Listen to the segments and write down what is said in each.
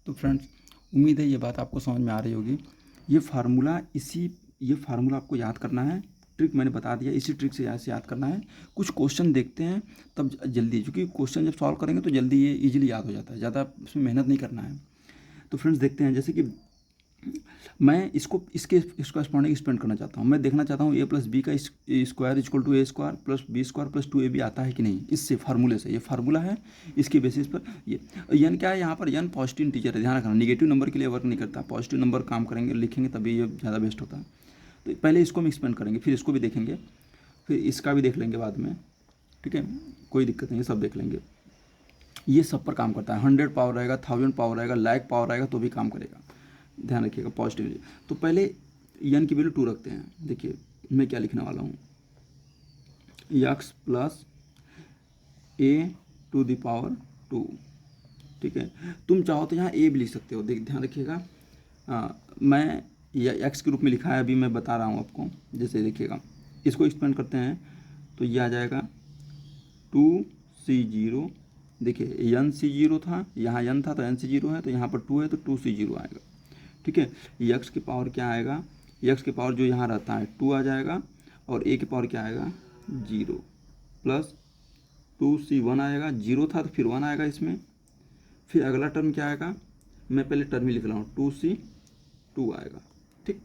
तो फ्रेंड्स, उम्मीद है ये बात आपको समझ में आ रही होगी। ये फार्मूला आपको याद करना है। ट्रिक मैंने बता दिया, इसी ट्रिक से याद करना है। कुछ क्वेश्चन देखते हैं तब जल्दी, क्योंकि क्वेश्चन जब सॉल्व करेंगे तो जल्दी ये इजीली याद हो जाता है, ज़्यादा उसमें मेहनत नहीं करना है। तो फ्रेंड्स देखते हैं, जैसे कि मैं इसको कॉरस्पॉन्डिंग एक्सपेंड करना चाहता हूँ। मैं देखना चाहता हूँ ए प्लस बी का square equal to A square plus B square plus 2ab आता है कि नहीं। इससे फार्मूले से, ये फार्मूला है, इसके बेसिस पर ये यन क्या है, यहाँ पर यन पॉजिटिव इंटीजर है, ध्यान रखना। निगेटिव नंबर के लिए वर्क नहीं करता, पॉजिटिव नंबर काम करेंगे, लिखेंगे तभी ये ज़्यादा बेस्ट होता है। तो पहले इसको हम एक्सपेंड करेंगे, फिर इसको भी देखेंगे, फिर इसका भी देख लेंगे बाद में, ठीक है, कोई दिक्कत नहीं है, सब देख लेंगे। ये सब पर काम करता है। 100 पावर रहेगा, 1000 पावर रहेगा, लाख पावर रहेगा तो भी काम करेगा, ध्यान रखिएगा पॉजिटिवली। तो पहले यन की वैल्यू 2 रखते हैं। देखिए मैं क्या लिखने वाला हूँ, x plus a to the power 2, ठीक है। तुम चाहो तो यहाँ a भी लिख सकते हो, ध्यान रखिएगा। मैं x के रूप में लिखा है, अभी मैं बता रहा हूँ आपको। जैसे देखिएगा, इसको एक्सपेंड करते हैं तो ये आ जाएगा 2c0। देखिए यन c0 था, यहाँ यन था तो n c0 है, तो यहाँ पर 2 है तो 2c0 आएगा, ठीक है। यक्स की पावर क्या आएगा, यक्स की पावर जो यहाँ रहता है 2 आ जाएगा, और a की पावर क्या आएगा 0 प्लस 2c1 आएगा। 0 था तो फिर 1 आएगा इसमें। फिर अगला टर्म क्या आएगा, मैं पहले टर्म ही लिख रहा हूँ, 2c2 आएगा, ठीक।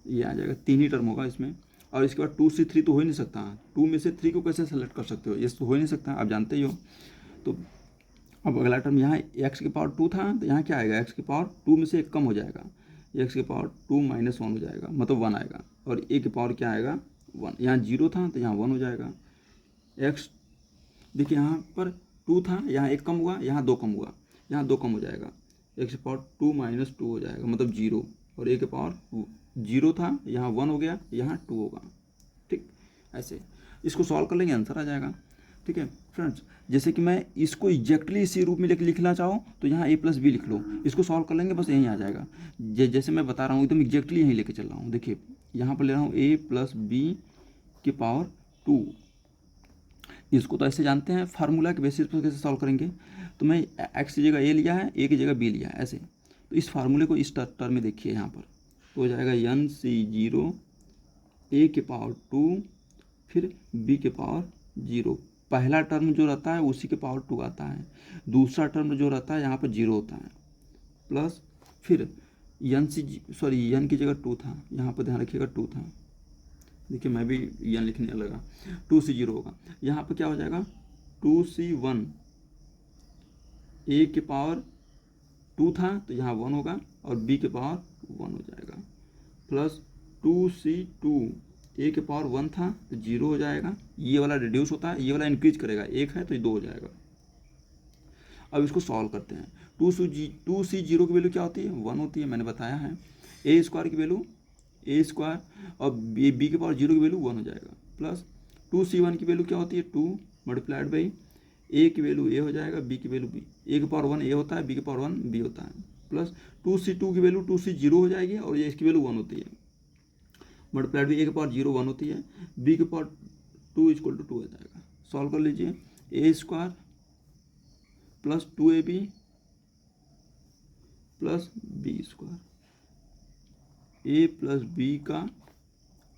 ये आ जाएगा, 3 ही टर्म होगा इसमें। और इसके बाद 2c3 तो हो ही नहीं सकता, 2 में से 3 को कैसे सेलेक्ट कर सकते हो, ये तो हो ही नहीं सकता, आप जानते ही हो। तो अब अगला टर्म यहाँ x की पावर 2 था, तो यहाँ क्या आएगा, x की पावर 2 में से एक कम हो जाएगा, x की पावर 2 माइनस 1 हो जाएगा, मतलब 1 आएगा। और a की पावर क्या आएगा 1, यहाँ 0 था तो यहाँ 1 हो जाएगा। x देखिए यहाँ पर 2 था, यहाँ 1 कम हुआ, यहाँ 2 कम हुआ, यहाँ 2 कम हो जाएगा, x की पावर 2 माइनस 2 हो जाएगा, मतलब 0। और a की पावर 0 था, यहाँ 1 हो गया, यहाँ 2 होगा, ठीक। ऐसे इसको सॉल्व कर लेंगे, आंसर आ जाएगा, ठीक है फ्रेंड्स। जैसे कि मैं इसको एग्जैक्टली इसी रूप में लिखना चाहूँ तो यहाँ a प्लस बी लिख लो, इसको सॉल्व कर लेंगे, बस यहीं आ जाएगा। जैसे मैं बता रहा हूँ एकदम एग्जैक्टली यहीं लेके चल रहा हूँ। देखिए यहाँ पर ले रहा हूँ a प्लस बी की पावर 2। इसको तो ऐसे जानते हैं, फार्मूला के बेसिस पर कैसे सॉल्व करेंगे। तो मैं x की जगह a लिया है, a की जगह b लिया है, ऐसे। तो इस फार्मूले को इस टर्म में देखिए, यहाँ पर तो हो जाएगा यन c0 a की पावर 2 फिर b के पावर 0। पहला टर्म जो रहता है उसी के पावर 2 आता है, दूसरा टर्म जो रहता है यहाँ पर 0 होता है, प्लस फिर यन की जगह 2 था, यहाँ पर ध्यान रखिएगा 2 था। देखिए मैं भी यन लिखने लगा, 2c0 होगा, यहाँ पर क्या हो जाएगा 2c1, a के पावर 2 था तो यहाँ 1 होगा, और b के पावर 1 हो जाएगा, प्लस 2c2, a के पावर 1 था तो 0 हो जाएगा। ये वाला रिड्यूस होता है, ये वाला इंक्रीज करेगा, 1 है तो ये 2 हो जाएगा। अब इसको सॉल्व करते हैं। 2c0 की वैल्यू क्या होती है, 1 होती है, मैंने बताया है। a स्क्वायर की वैल्यू a स्क्वायर, और b के पावर 0 की वैल्यू 1 हो जाएगा, प्लस 2c1 की वैल्यू क्या होती है 2 मल्टीप्लाइड बाई a की वैल्यू a हो जाएगा, b की वैल्यू b, a के पावर 1 a होता है, b के पावर 1 b होता है, प्लस 2c2 की वैल्यू 2c0 हो जाएगी, और ये इसकी वैल्यू 1 होती है, मल्टीप्लाइड बाई a के पावर 0 1 होती है, b के पावर 2 इक्वल टू 2 हो जाएगा। सॉल्व कर लीजिए, a square plus 2ab plus B square, a plus B का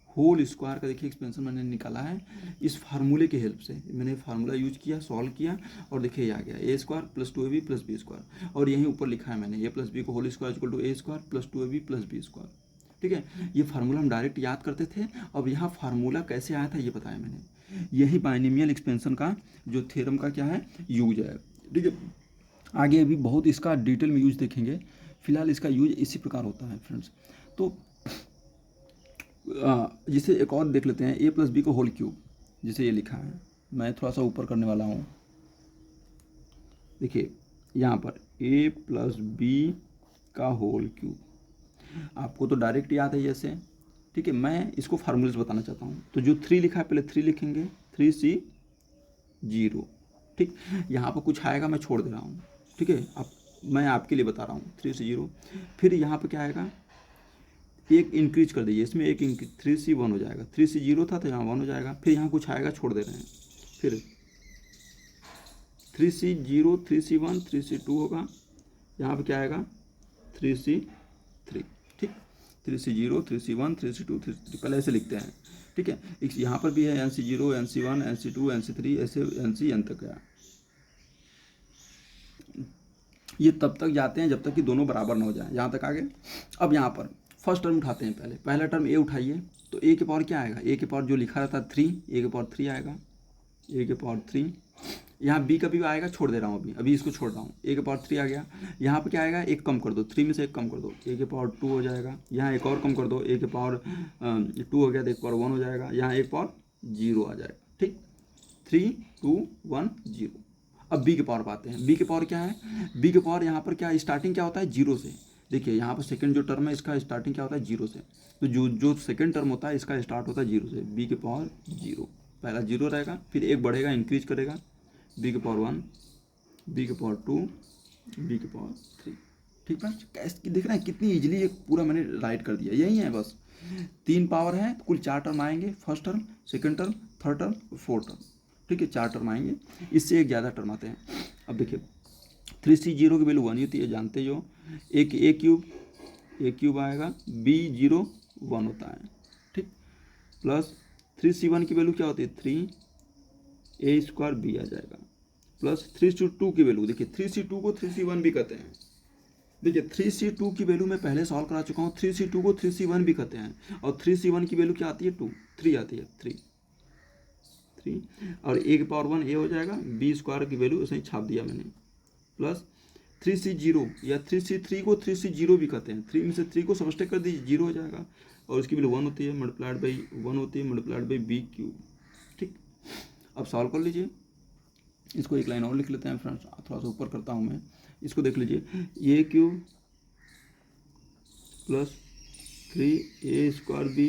होल स्क्वायर का देखिए एक्सपेंशन मैंने निकाला है इस फार्मूले की हेल्प से। मैंने फार्मूला यूज किया, सॉल्व किया, और देखिए ये आ गया a square plus 2ab plus B square, और यहीं ऊपर लिखा है मैंने a प्लस बी को whole square equal to a square plus 2ab plus B square, ठीक है। ये फार्मूला हम डायरेक्ट याद करते थे। अब यहाँ फार्मूला कैसे आया था ये बताया मैंने, यही बाइनोमियल एक्सपेंशन का जो थ्योरम का क्या है यूज है, ठीक है। आगे अभी बहुत इसका डिटेल में यूज देखेंगे, फिलहाल इसका यूज इसी प्रकार होता है फ्रेंड्स। तो जिसे एक और देख लेते हैं, a प्लस बी को होल क्यूब, जिसे ये लिखा है, मैं थोड़ा सा ऊपर करने वाला हूँ। देखिए यहाँ पर a प्लस बी का होल क्यूब, आपको तो डायरेक्ट याद है जैसे, ठीक है। मैं इसको फार्मूले से बताना चाहता हूँ। तो जो 3 लिखा है पहले 3 लिखेंगे, 3c0, ठीक। यहाँ पर कुछ आएगा मैं छोड़ दे रहा हूँ, ठीक है, मैं आपके लिए बता रहा हूँ, 3c0। फिर यहाँ पर क्या आएगा, एक इंक्रीज कर दीजिए इसमें, एक 3c1 हो जाएगा, 3c0 था तो यहाँ 1 हो जाएगा। फिर यहाँ कुछ आएगा छोड़ दे रहे हैं, फिर 3c0 3c1 3c2 होगा, यहाँ पे क्या आएगा 3C3, ठीक, 3C0 3C1 3C2 3C3, पहले ऐसे लिखते हैं, ठीक है। यहाँ पर भी है NC0 NC1 NC2 NC3 ऐसे NCN तक है। ये तब तक जाते हैं जब तक कि दोनों बराबर ना हो जाए, यहाँ तक आगे। अब यहाँ पर फर्स्ट टर्म उठाते हैं, पहला टर्म ए उठाइए, तो ए के पावर क्या आएगा, ए के पावर जो लिखा रहता है 3, ए के पावर 3 आएगा, ए के पावर 3। यहाँ बी का भी आएगा, छोड़ दे रहा हूँ अभी इसको छोड़ रहा हूँ, ए के पावर 3 आ गया। यहाँ पे क्या आएगा, एक कम कर दो, 3 में से एक कम कर दो, ए के पावर 2 हो जाएगा। यहाँ एक और कम कर दो, ए के पावर 2 हो गया तो एक पावर 1 हो जाएगा। यहाँ एक पावर 0 आ जाएगा, ठीक, 3 2 1 0। अब बी के पावर पाते हैं, बी के पावर क्या है, बी के पावर यहाँ पर क्या स्टार्टिंग क्या होता है 0 से। देखिए यहाँ पर सेकंड जो टर्म है इसका स्टार्टिंग क्या होता है 0 से, तो जो सेकंड टर्म होता है इसका स्टार्ट होता है 0 से। बी के पावर 0, पहला 0 रहेगा, फिर एक बढ़ेगा इंक्रीज करेगा, बी के पावर 1, बी के पावर 2, बी के पावर 3, ठीक है। कैसे देख रहे हैं कितनी इजीली ये पूरा मैंने राइट कर दिया, यही है बस। 3 पावर है तो कुल 4 टर्म आएंगे, first term, second term, third term, fourth term, ठीक है, 4 टर्म आएंगे, इससे एक ज़्यादा टर्म आते हैं। अब देखिए 3C0 की वैल्यू 1 होती है, जानते जो, एक ए क्यूब आएगा, B0 1 होता है, ठीक, प्लस 3C1 की वैल्यू क्या होती है 3A² B आ जाएगा, प्लस 3C2 की वैल्यू, देखिए 3C2 को 3C1 भी कहते हैं। देखिए 3C2 की वैल्यू मैं पहले सॉल्व करा चुका हूँ, 3C2 को 3C1 भी कहते हैं, और 3C1 की वैल्यू क्या आती है 2, 3 आती है, 3, और ए के पावर 1 ए हो जाएगा, B² की वैल्यू ऐसे ही छाप दिया मैंने, प्लस 3C0 या 3C3 को 3C0 भी कहते हैं, 3 में से 3 को सबस्ट्रैक्ट कर दीजिए 0 हो जाएगा, और इसकी वैल्यू 1 होती है, मल्टीप्लाइड बाई 1 होती है, मल्टीप्लाइड बाई B³, ठीक। अब सॉल्व कर लीजिए, इसको एक लाइन और लिख लेते हैं फ्रेंड्स, थोड़ा सा ऊपर करता हूँ मैं, इसको देख लीजिए, A³ plus 3A² B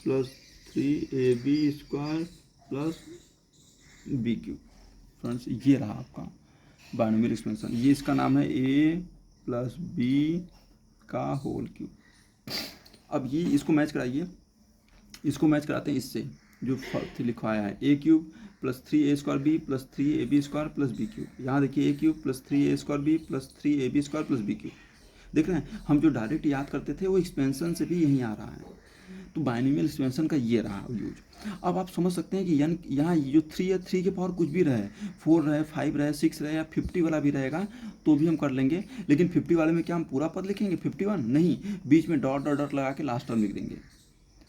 plus 3AB² plus B³ friends, ये रहा आपका बाइनोमियल एक्सपेंशन, ये इसका नाम है A प्लस B का होल क्यूब। अब ये इसको मैच कराइए, इसको मैच कराते हैं इससे जो लिखवाया है, A³ plus 3A² B plus 3AB² plus B³। यहाँ देखिए A³ plus 3A² B plus 3AB² plus B³। देख रहे हैं, हम जो डायरेक्ट याद करते थे वो एक्सपेंशन से भी यहीं आ रहा है, तो बाइनोमियल एक्सपेंशन का ये रहा यूज। अब आप समझ सकते हैं कि यहाँ जो 3 है, 3 के पावर कुछ भी रहे, 4 रहे, 5 रहे, 6 रहे, या 50 वाला भी रहेगा तो भी हम कर लेंगे, लेकिन 50 वाले में क्या हम पूरा पद लिखेंगे 51 नहीं, बीच में डॉट डॉट डॉट लगा के लास्ट टर्म लिख देंगे,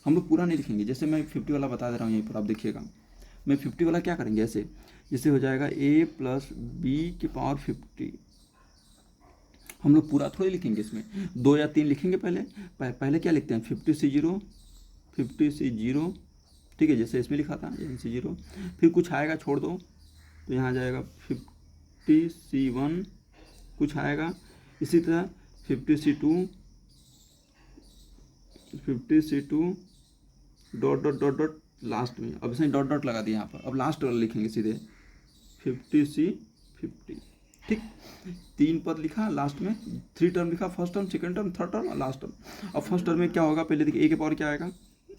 हम लोग पूरा नहीं लिखेंगे। जैसे मैं 50 वाला बता दे रहा हूँ यहीं पर, आप देखिएगा, मैं 50 वाला क्या करेंगे ऐसे, जैसे हो जाएगा A प्लस B की पावर 50, हम लोग पूरा थोड़ी लिखेंगे, इसमें 2 या 3 लिखेंगे। पहले क्या लिखते हैं 50C0 ठीक है, जैसे इसमें लिखा था NC0, फिर कुछ आएगा छोड़ दो तो यहाँ आ जाएगा 50C1, कुछ आएगा, इसी तरह 50C2 dot dot dot dot last में, अब इसने डॉट डॉट लगा दिया यहाँ पर, अब लास्ट वाला लिखेंगे सीधे 50C50, ठीक, 3 पद लिखा, लास्ट में 3 टर्म लिखा, first term, second term, third term और लास्ट टर्म। अब फर्स्ट टर्म में क्या होगा, पहले देखिए A के पावर क्या आएगा,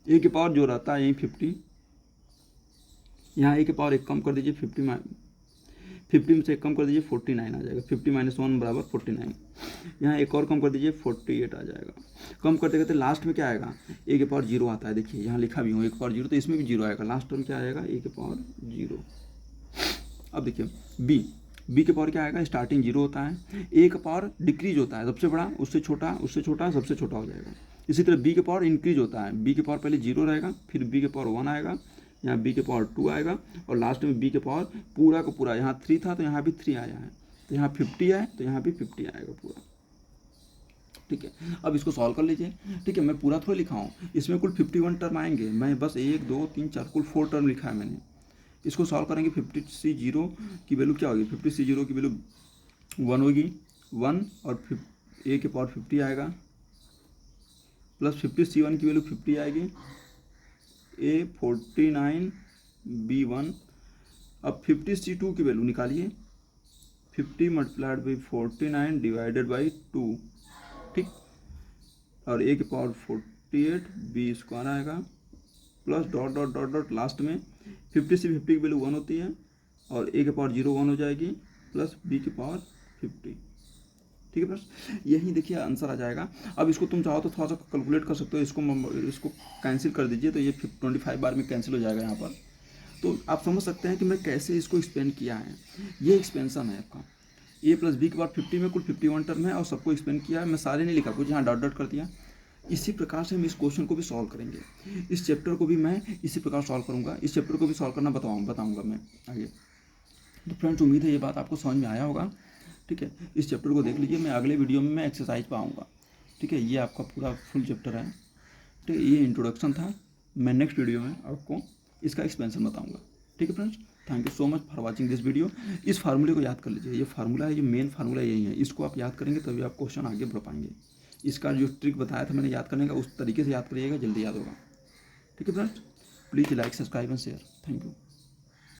A के पावर जो रहता है यही 50, यहाँ A के पावर एक कम कर दीजिए, 50 में से एक कम कर दीजिए 49 आ जाएगा, 50 - 1 बराबर 49। यहाँ एक और कम कर दीजिए 48 आ जाएगा। कम करते करते लास्ट में क्या आएगा, A के पावर 0 आता है, देखिए यहाँ लिखा भी हूँ A के पावर 0, तो इसमें भी 0 आएगा, लास्ट टर्म क्या आएगा A के पावर 0। अब देखिए B के पावर क्या आएगा, स्टार्टिंग 0 होता है, A का पावर डिक्रीज होता है, सबसे बड़ा उससे छोटा, उससे छोटा सबसे छोटा हो जाएगा। इसी तरह B के पावर इंक्रीज होता है, B के पावर पहले 0 रहेगा, फिर B के पावर 1 आएगा, यहाँ B के पावर 2 आएगा, और लास्ट में B के पावर पूरा का पूरा, यहाँ 3 था तो यहाँ भी 3 आया है, तो यहाँ 50 है तो यहाँ भी 50 आएगा पूरा, ठीक है। अब इसको सॉल्व कर लीजिए, ठीक है, मैं पूरा थोड़ा लिखा हूँ, इसमें कुल 51 टर्म आएंगे, मैं बस 1 2 3 4 कुल 4 टर्म लिखा है मैंने। इसको सॉल्व करेंगे, 50C0 की वैल्यू क्या होगी, 50C0 की वैल्यू 1 होगी, 1 और A के पावर 50 आएगा, प्लस 50C1 की वैल्यू 50 आएगी, A 49 B1। अब 50C2 की वैल्यू निकालिए, 50 मल्टीप्लाइड बाई 49 डिवाइडेड बाई 2, ठीक, और A के पावर 48 B² आएगा, plus dot dot dot dot last में 50 से 50 की वैल्यू 1 होती है, और A के पावर 0 1 हो जाएगी, प्लस B के पावर 50, ठीक है फ्रेंड्स, यही देखिए आंसर आ जाएगा। अब इसको तुम चाहो तो थोड़ा सा कैलकुलेट कर सकते हो, इसको कैंसिल कर दीजिए तो ये 25 बार में कैंसिल हो जाएगा यहाँ पर। तो आप समझ सकते हैं कि मैं कैसे इसको एक्सपेंड किया है। ये एक्सपेंशन है आपका, a प्लस बी के बाद 50 में कुल 51 टर्म है और सबको एक्सपेंड किया है। मैं सारे नहीं लिखा, कुछ यहाँ डॉट डॉट कर दिया। इसी प्रकार से हम इस क्वेश्चन को भी सॉल्व करेंगे, इस चैप्टर को भी मैं इसी प्रकार सॉल्व करूँगा, इस चैप्टर को भी सॉल्व करना बताऊँगा मैं आगे। तो फ्रेंड्स उम्मीद है ये बात आपको समझ में आया होगा। ठीक है, इस चैप्टर को देख लीजिए, मैं अगले वीडियो में मैं एक्सरसाइज पाऊँगा। ठीक है, ये आपका पूरा फुल चैप्टर है। ठीक है, ये इंट्रोडक्शन था, मैं नेक्स्ट वीडियो में आपको इसका एक्सपेंशन बताऊँगा। ठीक है friends, thank you so much for watching this video. इस फार्मूले को याद कर लीजिए, ये फार्मूला है, ये मेन फार्मूला यही है, इसको आप याद करेंगे तभी आप क्वेश्चन आगे बढ़ पाएंगे। इसका जो ट्रिक बताया था मैंने याद करने का, उस तरीके से याद करिएगा, जल्दी याद होगा। ठीक है friends, please like subscribe and share. Thank you.